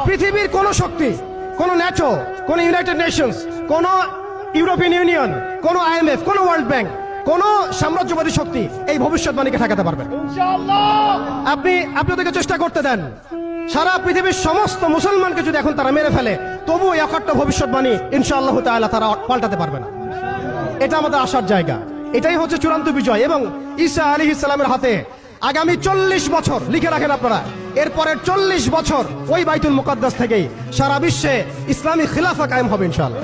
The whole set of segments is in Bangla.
পৃথিবীর কোন শক্তি, কোন ন্যাটো, কোন ইউনাইটেড নেশনস, কোন ইউরোপিয়ান ইউনিয়ন, কোন IMF, কোন ওয়ার্ল্ড ব্যাংক, কোন সাম্রাজ্যবাদী শক্তি এই ভবিষ্যৎবাণীকে ঠেকাতে পারবে না। আপনি ওদেরকে চেষ্টা করতে দেন। সারা পৃথিবীর সমস্ত মুসলমানকে যদি এখন তারা মেরে ফেলে, তবু এই অকাট্য ভবিষ্যৎবাণী ইনশাআল্লাহ তাআলা তারা পাল্টাতে পারবে না। এটা আমাদের আশার জায়গা। এটাই হচ্ছে চূড়ান্ত বিজয়। এবং ঈসা আলাইহিস সালামের হাতে আগামী 40 বছর, লিখে রাখেন আপনারা, এরপরের 40 বছর ওই বাইতুল মুকাদ্দাস থেকেই সারা বিশ্বে ইসলামী খিলাফা কায়েম হবে ইনশাআল্লাহ।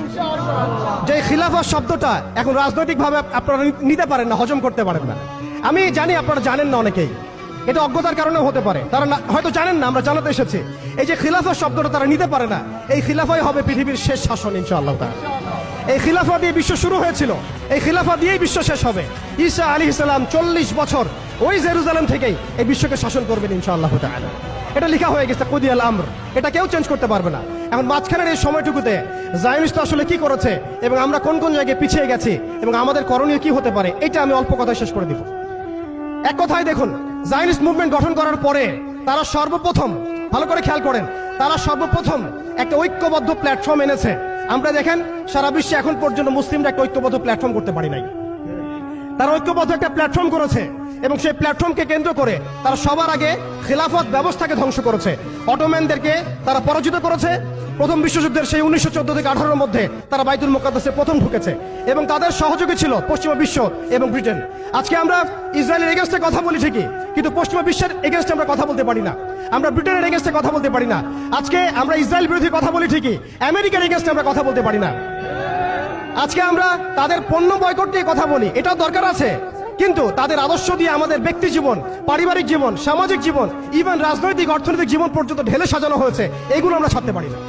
যে খিলাফা শব্দটা এখন রাজনৈতিকভাবে আপনারা নিতে পারেন না, হজম করতে পারেন না। আমি জানি আপনারা জানেন না, অনেকেই এটা অজ্ঞতার কারণে হতে পারে, তারা হয়তো জানেন না, আমরা জানাতে এসেছি। এই যে খিলাফা শব্দটা তারা নিতে পারে না, এই খিলাফাই হবে পৃথিবীর শেষ শাসন ইনশাআল্লাহ তাআলা। এই খিলাফা দিয়ে বিশ্ব শুরু হয়েছিল, এই খিলাফা দিয়েই বিশ্ব শেষ হবে। ঈসা আলাইহিস সালাম 40 বছর ওই জেরুজালেম থেকেই এই বিশ্বকে শাসন করবেন ইনশাআল্লাহ তাআলা। এটা লেখা হয়ে গেছে, কুদিয়াল আমর, এটা কেউ চেঞ্জ করতে পারবে না। এখন মাঝখানের এই সময়টুকুতে জায়নিস্ট আসলে কি করেছে এবং আমরা কোন কোন জায়গায় পিছিয়ে গেছি এবং আমাদের করণীয় কি হতে পারে, এটা আমি অল্প কথায় শেষ করে দিব। এক কথায় দেখুন, জায়নিস্ট মুভমেন্ট গঠন করার পরে তারা সর্বপ্রথম, ভালো করে খেয়াল করেন, তারা সর্বপ্রথম একটা ঐক্যবদ্ধ প্ল্যাটফর্ম এনেছে। আমরা দেখেন সারা বিশ্বে এখন পর্যন্ত মুসলিমরা একটা ঐক্যবদ্ধ প্ল্যাটফর্ম করতে পারি নাই। তারা ঐক্যবদ্ধ একটা প্ল্যাটফর্ম করেছে এবং সেই প্ল্যাটফর্মকে কেন্দ্র করে তারা সবার আগে খিলাফত ব্যবস্থাকে ধ্বংস করেছে। অটোম্যানদেরকে তারা পরাজিত করেছে। প্রথম বিশ্বযুদ্ধের সেই 1914 থেকে 18-এর মধ্যে তারা বাইতুল মুকাদ্দাসে প্রথম ঢুকেছে এবং তাদের সহযোগী ছিল পশ্চিমা বিশ্ব এবং ব্রিটেন। আজকে আমরা ইসরায়েলের এগেনস্টে কথা বলি ঠিকই, কিন্তু পশ্চিমা বিশ্বের এগেনস্টে আমরা কথা বলতে পারি না। আমরা ব্রিটেনের এগেনস্টে কথা বলতে পারি না। আজকে আমরা ইসরায়েল বিরোধী কথা বলি ঠিকই, আমেরিকার এগেনস্টে আমরা কথা বলতে পারি না। আজকে আমরা তাদের পণ্য বয়কট নিয়ে কথা বলি, এটাও দরকার আছে, কিন্তু তাদের আদর্শ দিয়ে আমাদের ব্যক্তি জীবন, পারিবারিক জীবন, সামাজিক জীবন, ইভেন রাজনৈতিক অর্থনৈতিক জীবন পর্যন্ত ঢেলে সাজানো হয়েছে, এগুলো আমরা ছাড়তে পারি না।